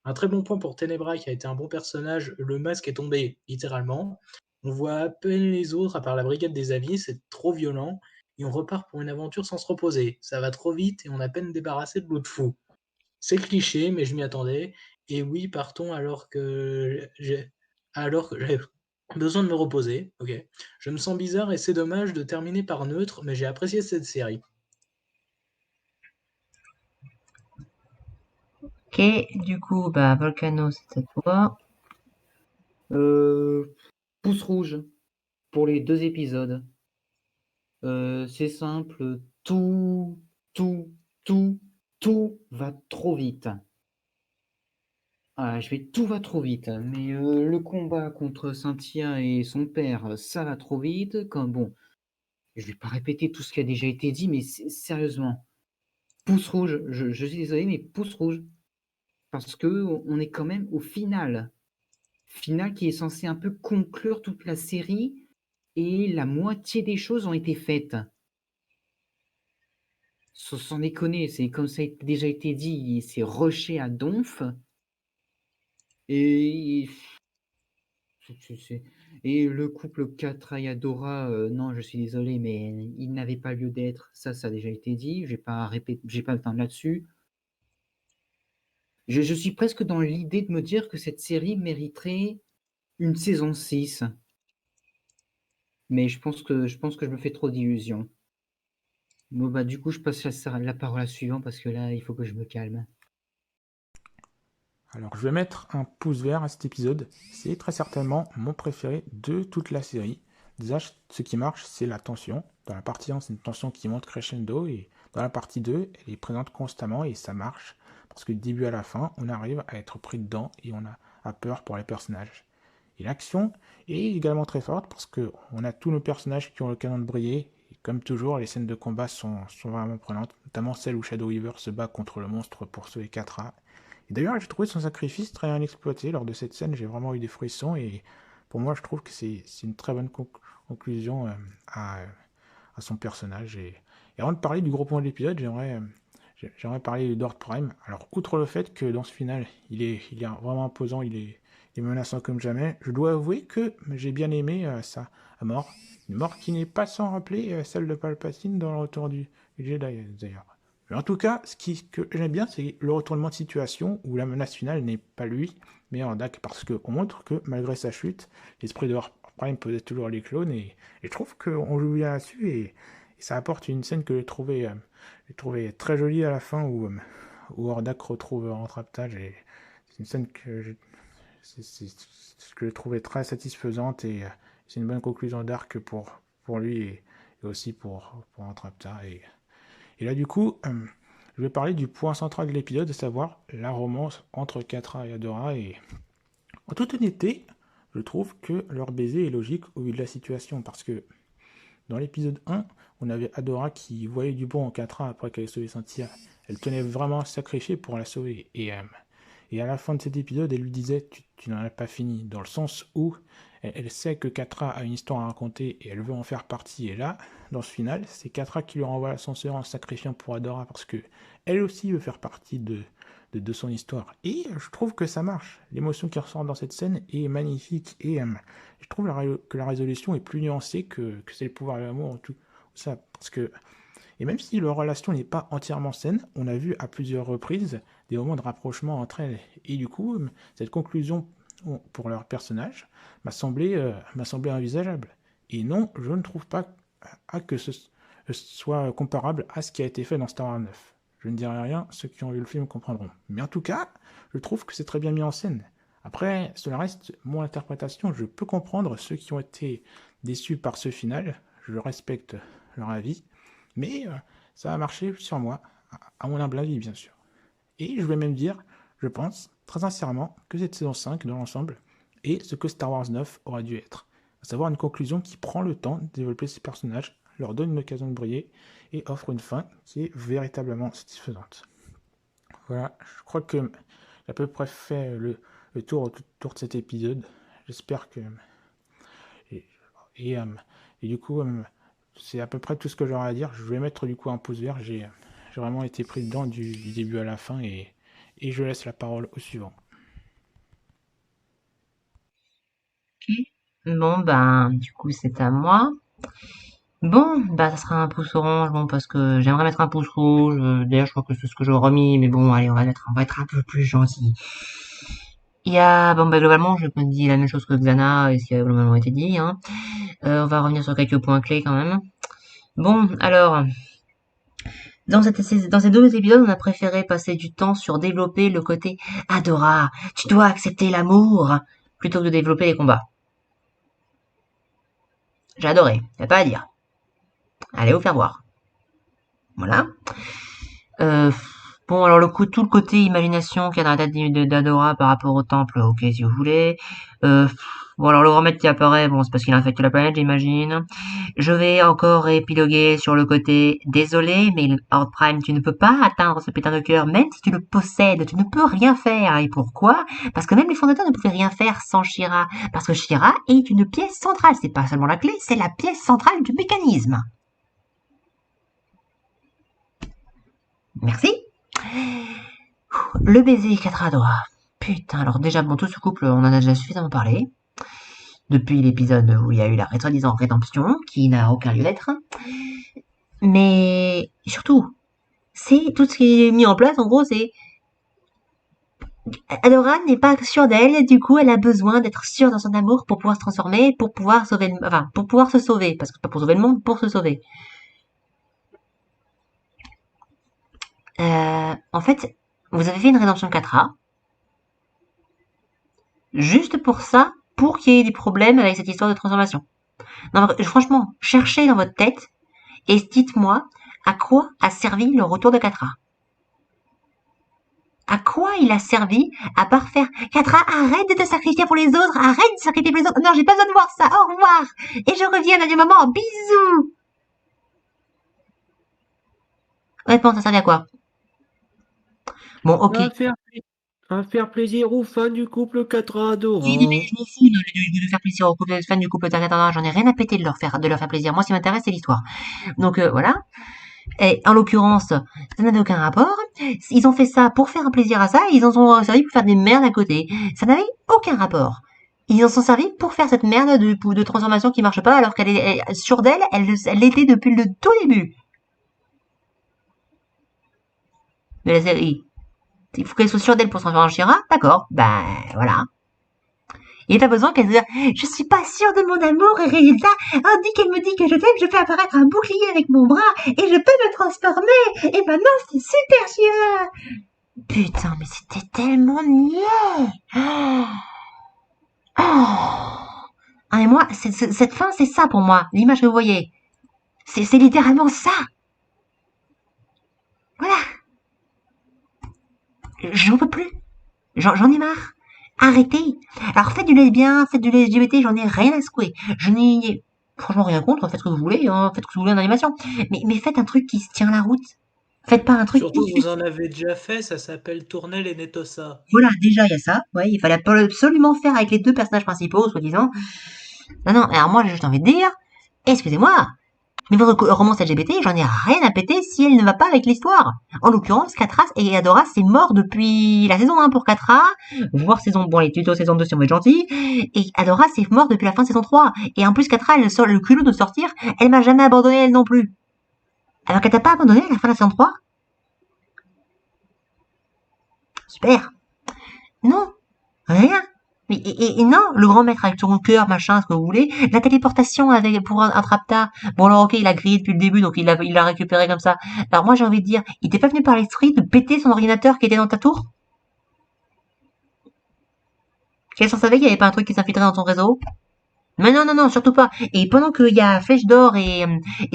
Un très bon point pour Ténébra qui a été un bon personnage, le masque est tombé, littéralement. On voit à peine les autres, à part la brigade des avis, c'est trop violent, et on repart pour une aventure sans se reposer. Ça va trop vite et on a à peine débarrassé de l'autre fou. C'est cliché, mais je m'y attendais. Et oui, partons alors que j'ai besoin de me reposer. Ok. Je me sens bizarre et c'est dommage de terminer par neutre, mais j'ai apprécié cette série. Ok, du coup, bah Volcano, c'est à toi. Pouce rouge pour les 2 épisodes. C'est simple, tout, tout, tout va trop vite. Ah, tout va trop vite, mais le combat contre Cynthia et son père, ça va trop vite. Comme bon, je vais pas répéter tout ce qui a déjà été dit, mais sérieusement, pouce rouge. Je suis désolé, mais pouce rouge, parce que on est quand même au final qui est censé un peu conclure toute la série, et la moitié des choses ont été faites. Sans déconner, c'est comme ça a déjà été dit, c'est rushé à donf. Et et le couple Catra et Adora, non, je suis désolé, mais il n'avait pas lieu d'être. Ça a déjà été dit. J'ai pas le temps là-dessus. Je suis presque dans l'idée de me dire que cette série mériterait une saison 6. Mais je pense que je me fais trop d'illusions. Bon, bah, du coup, je passe la parole à la suivante parce que là, il faut que je me calme. Alors, je vais mettre un pouce vert à cet épisode. C'est très certainement mon préféré de toute la série. Déjà, ce qui marche, c'est la tension. Dans la partie 1, c'est une tension qui monte crescendo. Et dans la partie 2, elle est présente constamment et ça marche. Parce que du début à la fin, on arrive à être pris dedans et on a peur pour les personnages. Et l'action est également très forte parce qu'on a tous nos personnages qui ont l'occasion de briller. Et comme toujours, les scènes de combat sont vraiment prenantes, notamment celle où Shadow Weaver se bat contre le monstre pour sauver Catra. Et d'ailleurs, j'ai trouvé son sacrifice très bien exploité lors de cette scène. J'ai vraiment eu des frissons et pour moi, je trouve que c'est une très bonne conclusion à son personnage. Et avant de parler du gros point de l'épisode, j'aimerais parler d'Ord Prime. Alors, outre le fait que dans ce final, il est vraiment imposant, il est menaçant comme jamais, je dois avouer que j'ai bien aimé sa mort. Une mort qui n'est pas sans rappeler celle de Palpatine dans le retour du Jedi, d'ailleurs. Mais en tout cas, que j'aime bien, c'est le retournement de situation où la menace finale n'est pas lui, mais Hordak, parce qu'on montre que malgré sa chute, l'esprit de Hors Prime possède toujours les clones, et je trouve qu'on joue bien là-dessus, et ça apporte une scène que j'ai trouvée très jolie à la fin, où Hordak retrouve Entrapta. C'est une scène que j'ai trouvée très satisfaisante, et c'est une bonne conclusion d'arc pour lui, et aussi pour Entrapta. Et là, du coup, je vais parler du point central de l'épisode, à savoir la romance entre Catra et Adora. Et en toute honnêteté, je trouve que leur baiser est logique au vu de la situation. Parce que dans l'épisode 1, on avait Adora qui voyait du bon en Catra après qu'elle ait sauvé Cynthia. Elle tenait vraiment à se sacrifier pour la sauver. Et à la fin de cet épisode, elle lui disait tu n'en as pas fini. Dans le sens où elle sait que Catra a une histoire à raconter et elle veut en faire partie. Et là, dans ce final, c'est Catra qui lui renvoie l'ascenseur en se sacrifiant pour Adora parce que elle aussi veut faire partie de son histoire. Et je trouve que ça marche. L'émotion qui ressort dans cette scène est magnifique. Et je trouve que la résolution est plus nuancée que c'est le pouvoir de l'amour ça, parce que, et même si leur relation n'est pas entièrement saine, on a vu à plusieurs reprises des moments de rapprochement entre elles. Et du coup, cette conclusion pour leur personnage m'a semblé envisageable. Et non, je ne trouve pas que ce soit comparable à ce qui a été fait dans Star Wars 9. Je ne dirai rien, ceux qui ont vu le film comprendront. Mais en tout cas, je trouve que c'est très bien mis en scène. Après, cela reste mon interprétation. Je peux comprendre ceux qui ont été déçus par ce final. Je respecte leur avis. Mais ça a marché sur moi, à mon humble avis, bien sûr. Et je vais même dire, je pense, très sincèrement, que cette saison 5, dans l'ensemble, est ce que Star Wars 9 aurait dû être. À savoir une conclusion qui prend le temps de développer ces personnages, leur donne une occasion de briller, et offre une fin qui est véritablement satisfaisante. Voilà, je crois que j'ai à peu près fait le tour de cet épisode. J'espère que... Et du coup, c'est à peu près tout ce que j'aurais à dire. Je vais mettre du coup un pouce vert. J'ai vraiment été pris dedans du début à la fin et je laisse la parole au suivant. Ok. Bon, ben, du coup, c'est à moi. Bon, bah, ça sera un pouce orange, bon, parce que j'aimerais mettre un pouce rouge. D'ailleurs, je crois que c'est ce que j'aurais remis, mais bon, allez, on va être un peu plus gentil. Il y a, bon, bah, globalement, je me dis la même chose que Xana et ce qui a globalement été dit, hein. On va revenir sur quelques points clés quand même. Bon, alors, dans ces deux épisodes, on a préféré passer du temps sur développer le côté Adora, tu dois accepter l'amour, plutôt que de développer les combats. J'ai adoré, y a pas à dire. Allez vous faire voir. Voilà. Bon, alors tout le côté imagination qu'il y a dans la tête d'Adora par rapport au temple, ok, si vous voulez. Bon, alors le grand maître qui apparaît, bon, c'est parce qu'il a infecté la planète, j'imagine. Je vais encore épiloguer sur le côté désolé, mais Horde Prime, tu ne peux pas atteindre ce putain de cœur, même si tu le possèdes, tu ne peux rien faire. Et pourquoi? Parce que même les fondateurs ne pouvaient rien faire sans She-Ra. Parce que She-Ra est une pièce centrale, c'est pas seulement la clé, c'est la pièce centrale du mécanisme. Merci. Le baiser Adora. Putain, alors déjà, bon, tout ce couple, on en a déjà suffisamment parlé. Depuis l'épisode où il y a eu la soi-disant rédemption, qui n'a aucun lieu d'être. Mais surtout, c'est tout ce qui est mis en place, en gros, c'est... Adora n'est pas sûre d'elle, du coup, elle a besoin d'être sûre dans son amour pour pouvoir se transformer, pour pouvoir sauver pour pouvoir se sauver, parce que pas pour sauver le monde, pour se sauver. En fait, vous avez fait une rédemption 4A, juste pour ça, pour qu'il y ait des problèmes avec cette histoire de transformation. Non, franchement, cherchez dans votre tête et dites-moi à quoi a servi le retour de 4A. À quoi il a servi à part faire 4A, arrête de te sacrifier pour les autres, arrête de sacrifier pour les autres. Non, j'ai pas besoin de voir ça, au revoir. Et je reviens à un moment, bisous. Honnêtement, ça servait à quoi? Bon, ok. À faire plaisir aux fans du couple 4A Adora. Oui, mais je m'en fous de faire plaisir aux fans du couple Adora, j'en ai rien à péter de leur faire plaisir. Moi, ce qui m'intéresse, c'est l'histoire. Donc, voilà. Et en l'occurrence, ça n'avait aucun rapport. Ils ont fait ça pour faire un plaisir à ça, et ils en ont servi pour faire des merdes à côté. Ça n'avait aucun rapport. Ils en sont servis pour faire cette merde de transformation qui marche pas, alors qu'elle est sûre d'elle, elle l'était depuis le tout début de la série. Il faut qu'elle soit sûre d'elle pour se transformer en She-Ra, d'accord, ben voilà. Il n'y a pas besoin qu'elle se dise « Je suis pas sûre de mon amour et résultat, dès qu'elle me dit que je t'aime, je fais apparaître un bouclier avec mon bras et je peux me transformer et maintenant c'est super chiant !» Putain, mais c'était tellement niais. Et moi, cette fin, c'est ça pour moi, l'image que vous voyez. C'est littéralement ça. Voilà. J'en peux plus. J'en ai marre. Arrêtez. Alors faites du lesbien, faites du LGBT, j'en ai rien à secouer. Je n'ai franchement rien contre, faites ce que vous voulez, hein, faites ce que vous voulez en animation. Mais faites un truc qui se tient la route. Faites pas un truc... Surtout que vous en avez déjà fait, ça s'appelle Tournelle et Netossa. Voilà, déjà il y a ça, ouais, il fallait absolument faire avec les deux personnages principaux, soi-disant. Non, alors moi j'ai juste envie de dire, excusez-moi, Mais votre romance LGBT, j'en ai rien à péter si elle ne va pas avec l'histoire. En l'occurrence, Catra et Adora, c'est mort depuis la saison 1 pour Catra, voire les tutos saison 2 si on veut être gentil, et Adora, c'est mort depuis la fin de saison 3. Et en plus, Catra, elle sort le culot de sortir, elle m'a jamais abandonné elle non plus. Alors qu'elle t'a pas abandonné à la fin de la saison 3? Super. Non. Rien. Et non, le grand maître avec son cœur, machin, ce que vous voulez. La téléportation pour un Trapta. Bon, alors, ok, il a grillé depuis le début, donc il l'a récupéré comme ça. Alors, moi, j'ai envie de dire, il t'est pas venu par l'esprit de péter son ordinateur qui était dans ta tour? Quelqu'un savait qu'il y avait pas un truc qui s'infiltrait dans ton réseau? Mais non, surtout pas. Et pendant qu'il y a Flèche d'Or et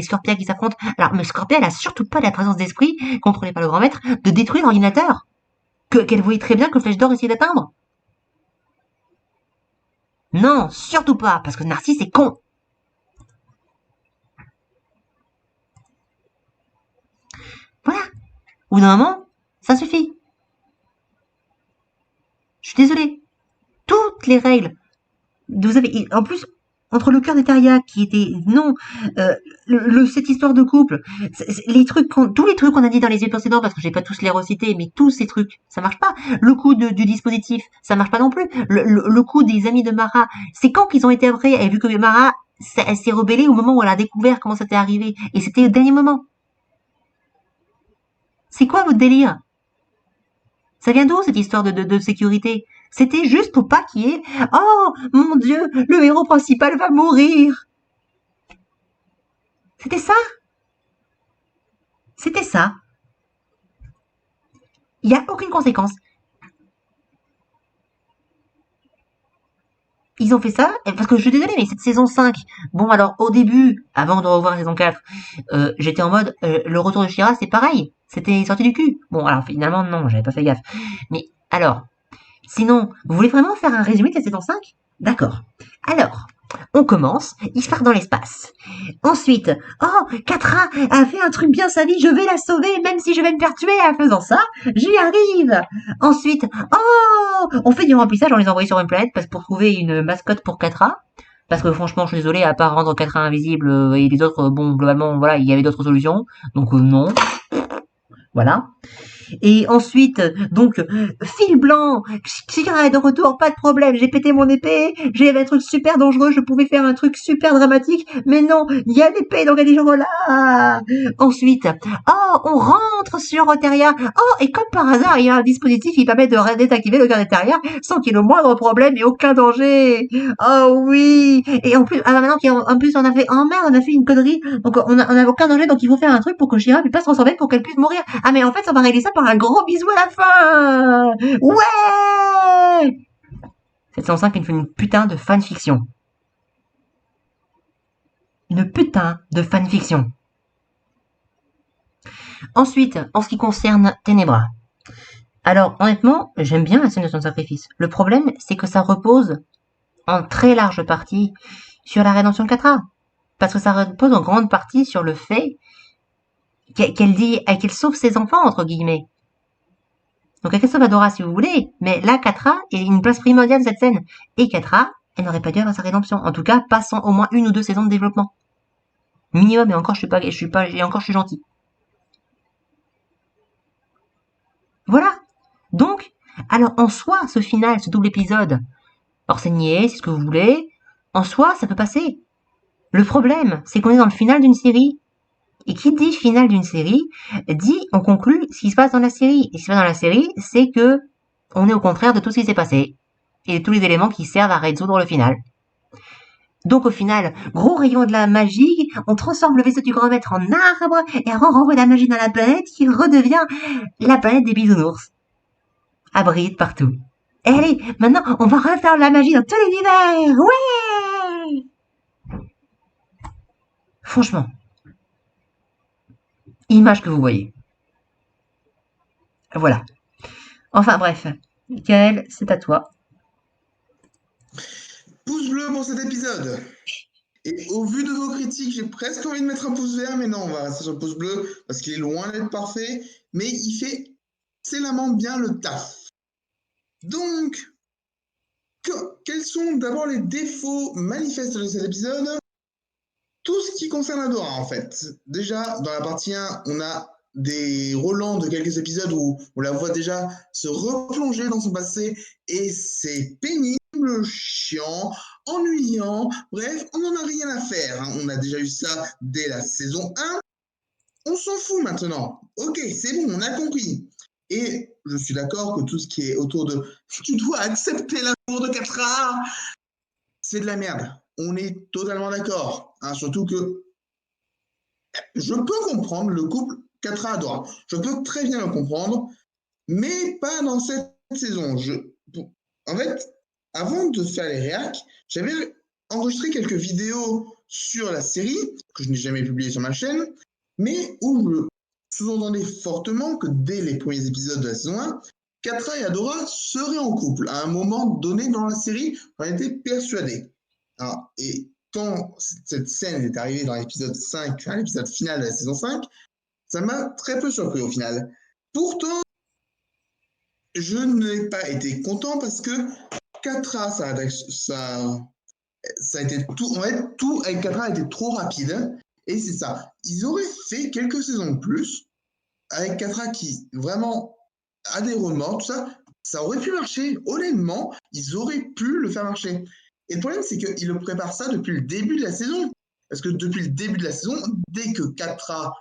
Scorpia qui s'affrontent, alors, mais Scorpia, elle a surtout pas la présence d'esprit, contrôlée par le grand maître, de détruire l'ordinateur. Qu'elle voyait très bien que Flèche d'Or essayait d'atteindre. Non, surtout pas, parce que Narcisse est con. Voilà. Au bout d'un moment, ça suffit. Je suis désolée. Toutes les règles. Vous avez, en plus, entre le cœur d'Eteria qui était non, cette histoire de couple, les trucs, tous les trucs qu'on a dit dans les yeux précédents, parce que j'ai pas tous les recités, mais tous ces trucs, ça marche pas. Le coup du dispositif, ça marche pas non plus. Le coup des amis de Mara, c'est quand qu'ils ont été après, et vu que Mara, elle s'est rebellée au moment où elle a découvert comment ça t'est arrivé, et c'était au dernier moment. C'est quoi votre délire? Ça vient d'où cette histoire de sécurité? C'était juste pour pas qu'il y ait « Oh, mon Dieu, le héros principal va mourir !» C'était ça. C'était ça. Il n'y a aucune conséquence. Ils ont fait ça, parce que je suis désolée, mais cette saison 5, bon alors au début, avant de revoir la saison 4, j'étais en mode, le retour de Shira c'est pareil, c'était sorti du cul. Bon alors finalement non, j'avais pas fait gaffe. Mais alors, sinon, vous voulez vraiment faire un résumé de la saison 5? D'accord. Alors, on commence, il se part dans l'espace. Ensuite, oh, Catra a fait un truc bien sa vie, je vais la sauver, même si je vais me faire tuer en faisant ça, j'y arrive. Ensuite, oh, on fait du remplissage, on les envoie sur une planète pour trouver une mascotte pour Catra. Parce que franchement, je suis désolée, à part rendre Catra invisible et les autres, bon, globalement, voilà, il y avait d'autres solutions. Donc non. Voilà. Et ensuite, donc, fil blanc, Shira est de retour, pas de problème, j'ai pété mon épée, j'ai un truc super dangereux, je pouvais faire un truc super dramatique, mais non, il y a l'épée, donc elle dit là. Ensuite, oh, on rentre sur Eteria, oh, et comme par hasard, il y a un dispositif qui permet de désactiver le cœur d'Eteria sans qu'il y ait le moindre problème et aucun danger. Oh oui. Et en plus, maintenant en plus on a fait, oh merde, on a fait une connerie, donc on a aucun danger, donc il faut faire un truc pour que Shira puisse pas se transformer pour qu'elle puisse mourir. Ah mais en fait, on va régler ça par un gros bisou à la fin. Ouais. Cette saison 5 est une putain de fanfiction. Une putain de fanfiction. Ensuite, en ce qui concerne Ténébra. Alors, honnêtement, j'aime bien la scène de son sacrifice. Le problème, c'est que ça repose en très large partie sur la rédemption de Catra. Parce que ça repose en grande partie sur le fait qu'elle sauve ses enfants, entre guillemets. Donc elle sauve Adora si vous voulez, mais là, Catra est une place primordiale de cette scène. Et Catra, elle n'aurait pas dû avoir sa rédemption. En tout cas, pas sans au moins 1 ou 2 saisons de développement. Minimum, et encore je suis gentil. Voilà. Donc, alors en soi, ce final, ce double épisode, enseigné, c'est ce que vous voulez, en soi, ça peut passer. Le problème, c'est qu'on est dans le final d'une série. Et qui dit finale d'une série, dit on conclut ce qui se passe dans la série. Et ce qui se passe dans la série, c'est que on est au contraire de tout ce qui s'est passé. Et de tous les éléments qui servent à résoudre le final. Donc au final, gros rayon de la magie, on transforme le vaisseau du grand maître en arbre, et on renvoie la magie dans la planète qui redevient la planète des bisounours. Abrite partout. Et allez, maintenant, on va refaire la magie dans tout l'univers. Ouais! Franchement. Image que vous voyez. Voilà. Enfin bref. Michael, c'est à toi. Pouce bleu pour cet épisode. Et au vu de vos critiques, j'ai presque envie de mettre un pouce vert, mais non, on va rester sur le pouce bleu parce qu'il est loin d'être parfait, mais il fait excellemment bien le taf. Donc, quels sont d'abord les défauts manifestes de cet épisode? tout ce qui concerne Adora, en fait. Déjà, dans la partie 1, on a des relents de quelques épisodes où on la voit déjà se replonger dans son passé et c'est pénible, chiant, ennuyant. Bref, on n'en a rien à faire. On a déjà eu ça dès la saison 1. On s'en fout maintenant. Ok, c'est bon, on a compris. Et je suis d'accord que tout ce qui est autour de tu dois accepter l'amour de Catra, c'est de la merde. On est totalement d'accord. Surtout que je peux comprendre le couple Catra Adora. Je peux très bien le comprendre, mais pas dans cette saison. En fait, avant de faire les réacs, j'avais enregistré quelques vidéos sur la série, que je n'ai jamais publiées sur ma chaîne, mais où je sous-entendais fortement que dès les premiers épisodes de la saison 1, Catra et Adora seraient en couple. À un moment donné dans la série, j'en étais persuadé. Et quand cette scène est arrivée dans l'épisode 5, enfin, l'épisode final de la saison 5, ça m'a très peu surpris au final. Pourtant, je n'ai pas été content parce que Catra, ça a été tout. En fait, tout avec Catra a été trop rapide. Et c'est ça. Ils auraient fait quelques saisons de plus avec Catra qui vraiment a des remords, tout ça. Ça aurait pu marcher. Honnêtement, ils auraient pu le faire marcher. Et le problème, c'est qu'ils le préparent ça depuis le début de la saison. Parce que depuis le début de la saison, dès que Catra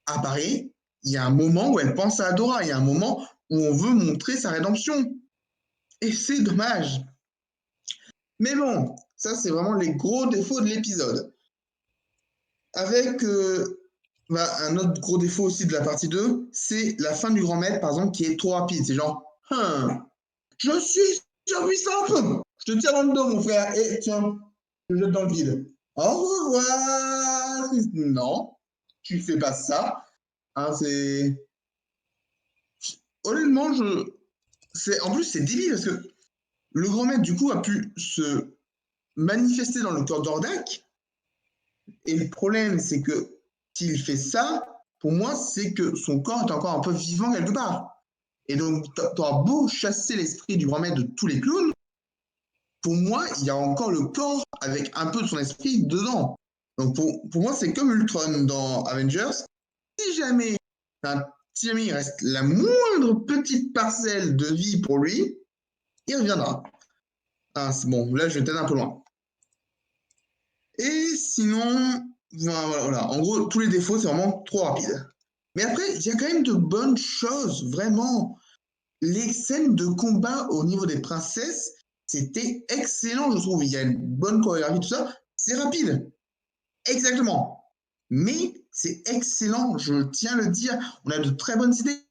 apparaît, il y a un moment où elle pense à Adora. Il y a un moment où on veut montrer sa rédemption. Et c'est dommage. Mais bon, ça, c'est vraiment les gros défauts de l'épisode. Avec un autre gros défaut aussi de la partie 2, c'est la fin du grand maître, par exemple, qui est trop rapide. C'est genre, je suis surpuissante, je te tire dans le dos, mon frère, et tiens, je te jette dans le vide. Au revoir. Non, tu fais pas ça. C'est... Honnêtement, en plus, c'est débile, parce que le grand maître, du coup, a pu se manifester dans le corps d'Ordak. Et le problème, c'est que s'il fait ça, pour moi, c'est que son corps est encore un peu vivant quelque part. Et donc, tu auras beau chasser l'esprit du grand maître de tous les clowns, pour moi, il y a encore le corps avec un peu de son esprit dedans. Donc, pour moi, c'est comme Ultron dans Avengers. Si jamais il reste la moindre petite parcelle de vie pour lui, il reviendra. C'est bon, là, je vais peut-être un peu loin. Et sinon, voilà. En gros, tous les défauts, c'est vraiment trop rapide. Mais après, il y a quand même de bonnes choses, vraiment. Les scènes de combat au niveau des princesses, c'était excellent, je trouve. Il y a une bonne chorégraphie, tout ça. C'est rapide. Exactement. Mais c'est excellent, je tiens à le dire. On a de très bonnes idées.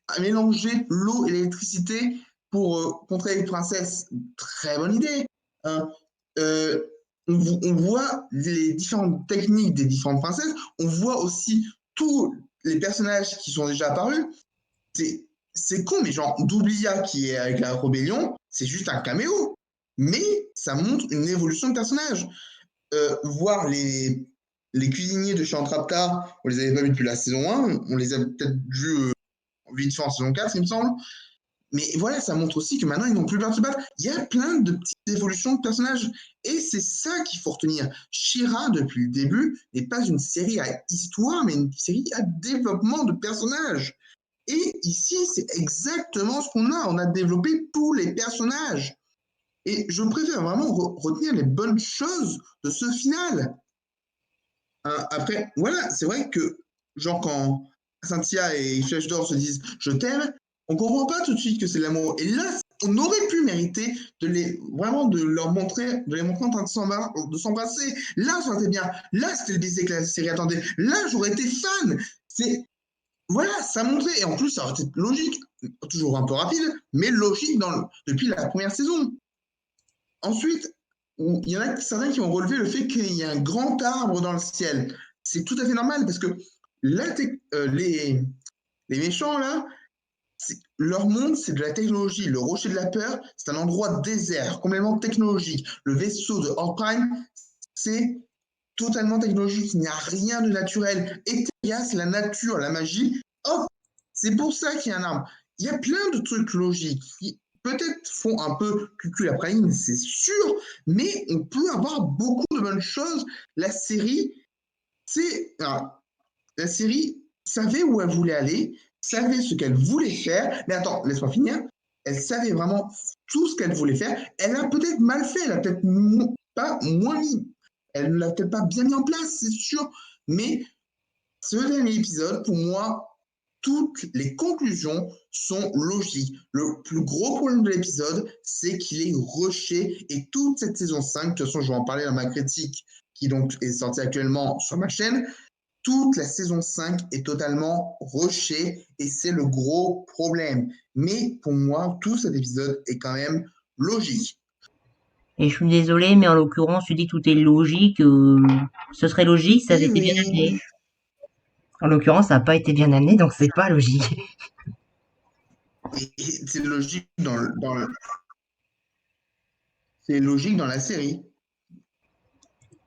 À mélanger l'eau et l'électricité pour contrer les princesses, très bonne idée. On voit les différentes techniques des différentes princesses. On voit aussi tous les personnages qui sont déjà apparus. C'est con, mais genre Doublia qui est avec la rébellion, c'est juste un caméo. Mais ça montre une évolution de personnage. Voir les cuisiniers de Chantrapta, on les avait pas vus depuis la saison 1, on les a peut-être vus vite fait en saison 4, il me semble. Mais voilà, ça montre aussi que maintenant, ils n'ont plus peur de se battre. Il y a plein de petites évolutions de personnages. Et c'est ça qu'il faut retenir. She-Ra, depuis le début, n'est pas une série à histoire, mais une série à développement de personnages. Et ici, c'est exactement ce qu'on a. On a développé tous les personnages. Et je préfère vraiment retenir les bonnes choses de ce final. Après, voilà, c'est vrai que, genre, quand Cynthia et Flèche d'Or se disent « je t'aime », on comprend pas tout de suite que c'est l'amour. Et là, on aurait pu mériter de les montrer en train de s'embrasser. Là, ça aurait été bien. Là, c'était le baiser que la série attendait. Là, j'aurais été fan. Voilà, ça montrait. Et en plus, ça aurait été logique. Toujours un peu rapide, mais logique depuis la première saison. Ensuite, il y en a certains qui ont relevé le fait qu'il y a un grand arbre dans le ciel. C'est tout à fait normal parce que les méchants, là, leur monde, c'est de la technologie. Le rocher de la peur, c'est un endroit désert, complètement technologique. Le vaisseau de Horde Prime, c'est totalement technologique. Il n'y a rien de naturel. Etheria, c'est la nature, la magie. Oh, c'est pour ça qu'il y a un arbre. Il y a plein de trucs logiques. peut-être font un peu cucul la praline, c'est sûr, mais on peut avoir beaucoup de bonnes choses. La série, la série savait où elle voulait aller, savait ce qu'elle voulait faire. Mais attends, laisse-moi finir. Elle savait vraiment tout ce qu'elle voulait faire. Elle a peut-être mal fait, elle a peut-être pas moins mis. Elle ne l'a peut-être pas bien mis en place, c'est sûr. Mais ce dernier épisode, pour moi, toutes les conclusions sont logiques. Le plus gros problème de l'épisode, c'est qu'il est rushé et toute cette saison 5, de toute façon, je vais en parler dans ma critique qui donc est sortie actuellement sur ma chaîne. Toute la saison 5 est totalement rushée et c'est le gros problème. Mais pour moi, tout cet épisode est quand même logique. Et je suis désolée, mais en l'occurrence, tu dis que tout est logique. Ce serait logique, ça avait été bien amené. En l'occurrence, ça n'a pas été bien amené, donc c'est pas logique. Et c'est logique c'est logique dans la série.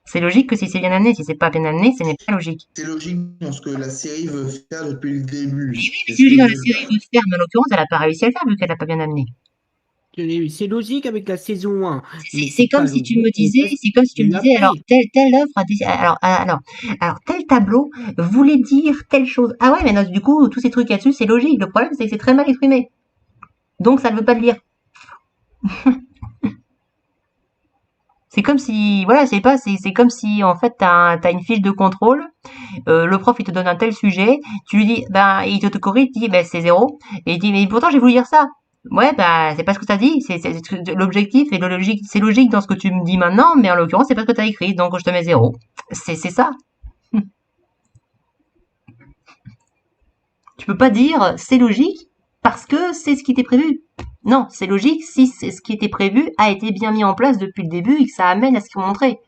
C'est logique que si c'est bien amené, si c'est pas bien amené, ce n'est pas logique. C'est logique dans ce que la série veut faire depuis le début. Mais oui, mais c'est logique dans la série veut faire, mais en l'occurrence, elle n'a pas réussi à le faire vu qu'elle n'a pas bien amené. C'est logique avec la saison 1. C'est comme si tu me disais, alors telle œuvre alors tel tableau voulait dire telle chose. Ah ouais, mais non, du coup, tous ces trucs là-dessus, c'est logique. Le problème, c'est que c'est très mal exprimé. Donc, ça ne veut pas le dire. C'est comme si, voilà, c'est comme si, en fait, t'as une fiche de contrôle, le prof, il te donne un tel sujet, tu lui dis, ben, il te corrige, il dit, ben, c'est 0, et il dit, mais pourtant, j'ai voulu dire ça. Ouais, bah, c'est pas ce que t'as dit, c'est l'objectif et le logique, c'est logique dans ce que tu me dis maintenant, mais en l'occurrence, c'est pas ce que t'as écrit, donc je te mets 0. C'est ça. Tu peux pas dire, c'est logique, parce que c'est ce qui était prévu. Non, c'est logique si c'est ce qui était prévu a été bien mis en place depuis le début et que ça amène à ce qu'ils ont montré.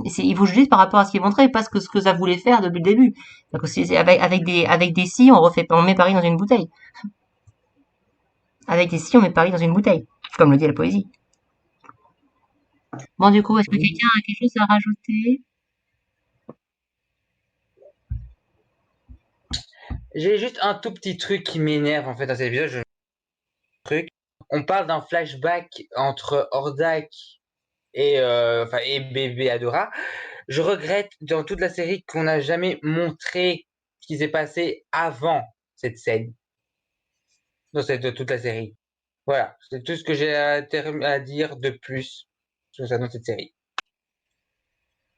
Il faut juger par rapport à ce qu'ils ont montré, pas ce que ça voulait faire depuis le début. Donc, avec des si, on met Paris dans une bouteille. Avec des si, on met Paris dans une bouteille, comme le dit la poésie. Bon, du coup, est-ce que quelqu'un a quelque chose à rajouter? J'ai juste un tout petit truc qui m'énerve en fait dans cet épisode. On parle d'un flashback entre Hordak et bébé Adora. Je regrette dans toute la série qu'on n'a jamais montré ce qui s'est passé avant cette scène dans toute la série. Voilà, c'est tout ce que j'ai à dire de plus sur ça dans cette série.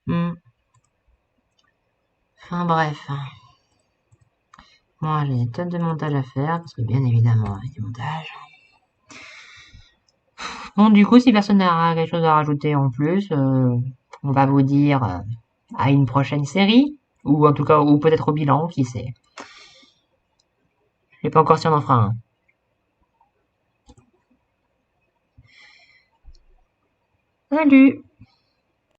Enfin bref. Bon, j'ai des tonnes de montage à faire, parce que bien évidemment, il y a du montage. Bon, du coup, si personne n'a quelque chose à rajouter en plus, on va vous dire à une prochaine série, ou en tout cas, ou peut-être au bilan, qui sait. Je sais pas encore si on en fera un. Salut!